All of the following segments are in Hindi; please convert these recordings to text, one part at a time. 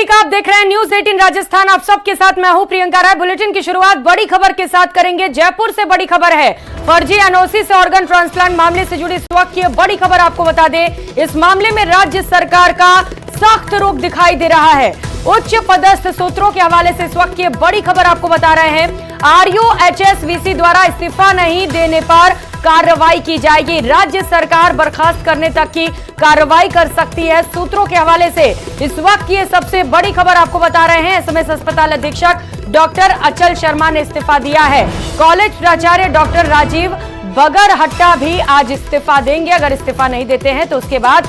का आप देख रहे हैं न्यूज 18 राजस्थान। आप सबके साथ मैं हूं प्रियंका राय। बुलेटिन की शुरुआत बड़ी खबर के साथ करेंगे। जयपुर से बड़ी खबर है, फर्जी एनओसी से ऑर्गन ट्रांसप्लांट मामले से जुड़ी इस वक्त की बड़ी खबर आपको बता दें। इस मामले में राज्य सरकार का सख्त रुख दिखाई दे रहा है। उच्च पदस्थ सूत्रों के हवाले से इस वक्त की बड़ी खबर आपको बता रहे हैं। आरयूएचएस-वीसी द्वारा इस्तीफा नहीं देने पर कार्रवाई की जाएगी। राज्य सरकार बर्खास्त करने तक की कार्रवाई कर सकती है। सूत्रों के हवाले से इस वक्त की सबसे बड़ी खबर आपको बता रहे हैं। एसएमएस अस्पताल अधीक्षक डॉक्टर अचल शर्मा ने इस्तीफा दिया है। कॉलेज प्राचार्य डॉक्टर राजीव बगरहट्टा भी आज इस्तीफा देंगे। अगर इस्तीफा नहीं देते हैं तो उसके बाद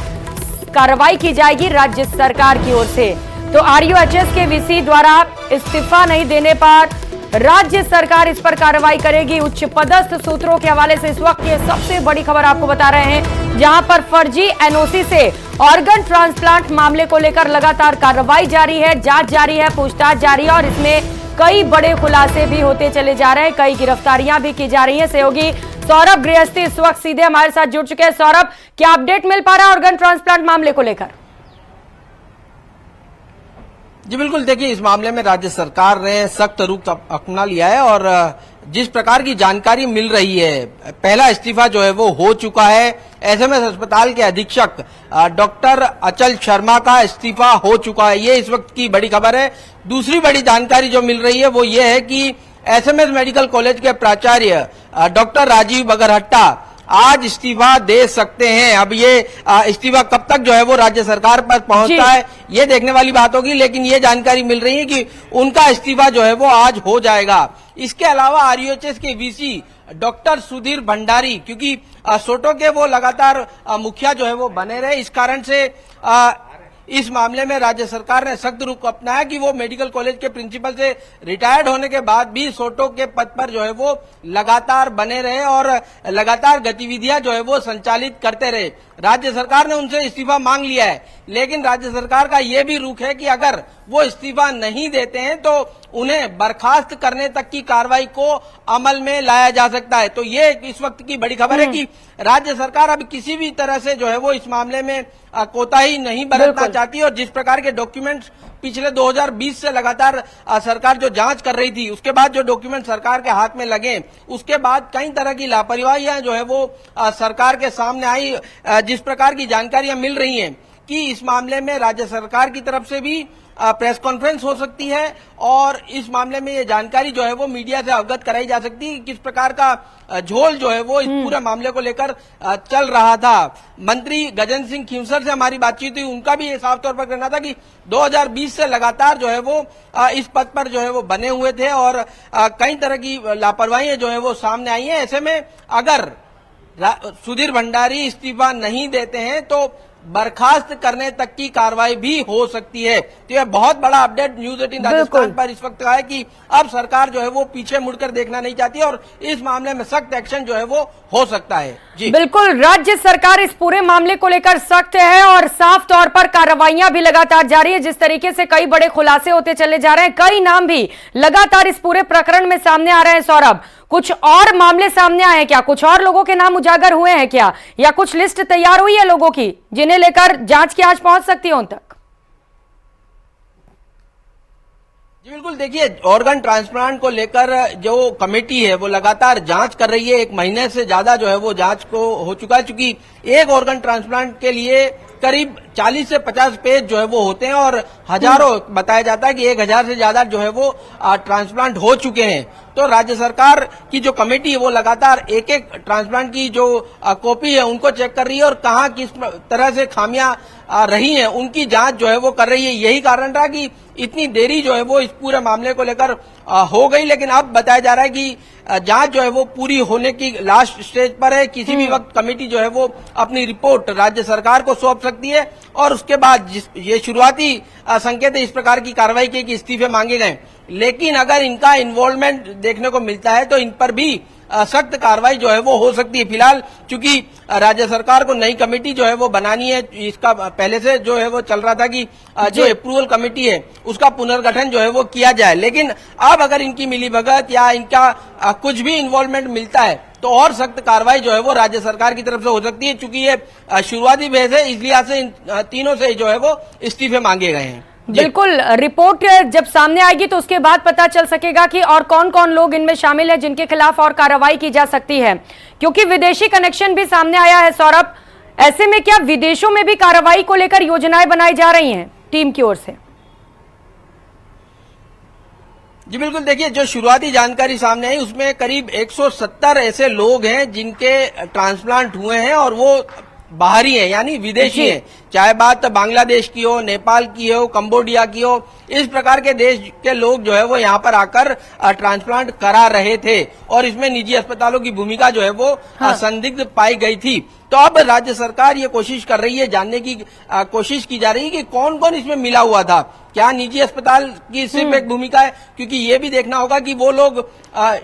कार्रवाई की जाएगी राज्य सरकार की ओर से। तो आरयूएचएस के वीसी द्वारा इस्तीफा नहीं देने पर राज्य सरकार इस पर कार्रवाई करेगी। उच्च पदस्थ सूत्रों के हवाले से इस वक्त ये सबसे बड़ी खबर आपको बता रहे हैं, जहां पर फर्जी एनओसी से ऑर्गन ट्रांसप्लांट मामले को लेकर लगातार कार्रवाई जारी है, जांच जारी है, पूछताछ जारी है और इसमें कई बड़े खुलासे भी होते चले जा रहे हैं, कई गिरफ्तारियां भी की जा रही है। सहयोगी सौरभ गृहस्थी इस वक्त सीधे हमारे साथ जुड़ चुके हैं। सौरभ, क्या अपडेट मिल पा रहा है ऑर्गन ट्रांसप्लांट मामले को लेकर? जी बिल्कुल, देखिए इस मामले में राज्य सरकार ने सख्त रुख अपना लिया है और जिस प्रकार की जानकारी मिल रही है, पहला इस्तीफा जो है वो हो चुका है। एसएमएस अस्पताल के अधीक्षक डॉक्टर अचल शर्मा का इस्तीफा हो चुका है, ये इस वक्त की बड़ी खबर है। दूसरी बड़ी जानकारी जो मिल रही है वो ये है कि एसएमएस मेडिकल कॉलेज के प्राचार्य डॉक्टर राजीव बगरहट्टा आज इस्तीफा दे सकते हैं। अब ये इस्तीफा कब तक जो है वो राज्य सरकार पर पहुंचता है ये देखने वाली बात होगी, लेकिन ये जानकारी मिल रही है कि उनका इस्तीफा जो है वो आज हो जाएगा। इसके अलावा आरयूएचएस के वीसी डॉक्टर सुधीर भंडारी, क्योंकि सोटो के वो लगातार मुखिया जो है वो बने रहे, इस कारण से इस मामले में राज्य सरकार ने सख्त रुख अपनाया कि वो मेडिकल कॉलेज के प्रिंसिपल से रिटायर्ड होने के बाद भी सोटो के पद पर जो है वो लगातार बने रहे और लगातार गतिविधियां जो है वो संचालित करते रहे। राज्य सरकार ने उनसे इस्तीफा मांग लिया है, लेकिन राज्य सरकार का ये भी रुख है कि अगर वो इस्तीफा नहीं देते हैं तो उन्हें बर्खास्त करने तक की कार्रवाई को अमल में लाया जा सकता है। तो ये इस वक्त की बड़ी खबर है कि राज्य सरकार अब किसी भी तरह से जो है वो इस मामले में कोताही नहीं बरतना चाहती और जिस प्रकार के डॉक्यूमेंट्स पिछले 2020 से लगातार सरकार जो जांच कर रही थी, उसके बाद जो डॉक्यूमेंट सरकार के हाथ में लगे, उसके बाद कई तरह की लापरवाहियां जो है वो सरकार के सामने आई। जिस प्रकार की जानकारियां मिल रही हैं कि इस मामले में राज्य सरकार की तरफ से भी प्रेस कॉन्फ्रेंस हो सकती है और इस मामले में ये जानकारी जो है वो मीडिया से अवगत कराई जा सकती है कि किस प्रकार का झोल जो है वो इस पूरे मामले को लेकर चल रहा था। मंत्री गजेंद्र सिंह खींवसर से हमारी बातचीत हुई, उनका भी ये साफ तौर पर कहना था कि 2020 से लगातार जो है वो इस पद पर जो है वो बने हुए थे और कई तरह की लापरवाहियां जो है वो सामने आई है। ऐसे में अगर सुधीर भंडारी इस्तीफा नहीं देते हैं तो बर्खास्त करने तक की कार्रवाई भी हो सकती है। तो यह बहुत बड़ा अपडेट न्यूज 18 राजस्थान पर इस वक्त का है कि अब सरकार जो है वो पीछे मुड़कर देखना नहीं चाहती और इस मामले में सख्त एक्शन जो है वो हो सकता है। जी बिल्कुल, राज्य सरकार इस पूरे मामले को लेकर सख्त है और साफ तौर पर कार्रवाइयां भी लगातार जारी है। जिस तरीके से कई बड़े खुलासे होते चले जा रहे हैं, कई नाम भी लगातार इस पूरे प्रकरण में सामने आ रहे हैं। सौरभ, कुछ और मामले सामने आए हैं क्या? कुछ और लोगों के नाम उजागर हुए हैं क्या, या कुछ लिस्ट तैयार हुई है लोगों की जिन्हें लेकर जांच की आज पहुंच सकती है उन तक? जी बिल्कुल, देखिए ऑर्गन ट्रांसप्लांट को लेकर जो कमेटी है वो लगातार जांच कर रही है। 1 महीने से ज्यादा जो है वो जांच को हो चुका है, चूंकि एक ऑर्गन ट्रांसप्लांट के लिए करीब 40 से 50 पेज जो है वो होते हैं और हजारों बताया जाता है कि 1000 से ज्यादा जो है वो ट्रांसप्लांट हो चुके हैं। तो राज्य सरकार की जो कमेटी है वो लगातार एक एक ट्रांसप्लांट की जो कॉपी है उनको चेक कर रही है और कहाँ किस तरह से खामियां रही हैं उनकी जांच जो है वो कर रही है। यही कारण रहा कि इतनी देरी जो है वो इस पूरे मामले को लेकर हो गई, लेकिन अब बताया जा रहा है कि जांच जो है वो पूरी होने की लास्ट स्टेज पर है। किसी भी वक्त कमेटी जो है वो अपनी रिपोर्ट राज्य सरकार को सौंप सकती है और उसके बाद ये शुरुआती संकेत इस प्रकार की कार्रवाई की कि इस्तीफे मांगे गए, लेकिन अगर इनका इन्वॉल्वमेंट देखने को मिलता है तो इन पर भी सख्त कार्रवाई जो है वो हो सकती है। फिलहाल चूंकि राज्य सरकार को नई कमेटी जो है वो बनानी है, इसका पहले से जो है वो चल रहा था कि जो अप्रूवल कमेटी है उसका पुनर्गठन जो है वो किया जाए, लेकिन अब अगर इनकी मिलीभगत या इनका कुछ भी इन्वॉल्वमेंट मिलता है तो और सख्त कार्रवाई जो है वो राज्य सरकार की तरफ से हो सकती है। चूंकि ये शुरुआती फेज है, इसलिए से इन तीनों से जो है वो इस्तीफे मांगे गए हैं। बिल्कुल, रिपोर्ट जब सामने आएगी तो उसके बाद पता चल सकेगा कि और कौन कौन लोग इनमें शामिल है जिनके खिलाफ और कार्रवाई की जा सकती है, क्योंकि विदेशी कनेक्शन भी सामने आया है सौरभ। ऐसे में क्या विदेशों में भी कार्रवाई को लेकर योजनाएं बनाई जा रही हैं टीम की ओर से? जी बिल्कुल, देखिए जो शुरुआती जानकारी सामने आई उसमें करीब 170 ऐसे लोग हैं जिनके ट्रांसप्लांट हुए हैं और वो बाहरी हैं, यानी विदेशी हैं। चाहे बात बांग्लादेश की हो, नेपाल की हो, कंबोडिया की हो, इस प्रकार के देश के लोग जो है वो यहाँ पर आकर ट्रांसप्लांट करा रहे थे और इसमें निजी अस्पतालों की भूमिका जो है वो संदिग्ध पाई गई थी। तो अब राज्य सरकार ये कोशिश कर रही है, जानने की कोशिश की जा रही है कि कौन कौन इसमें मिला हुआ था। क्या निजी अस्पताल की सिर्फ एक भूमिका है, क्योंकि ये भी देखना होगा कि वो लोग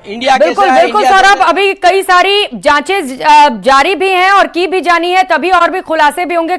इंडिया के बिल्कुल सौरभ, अभी कई सारी जांचें जारी भी हैं और की भी जानी है, तभी और भी खुलासे भी होंगे।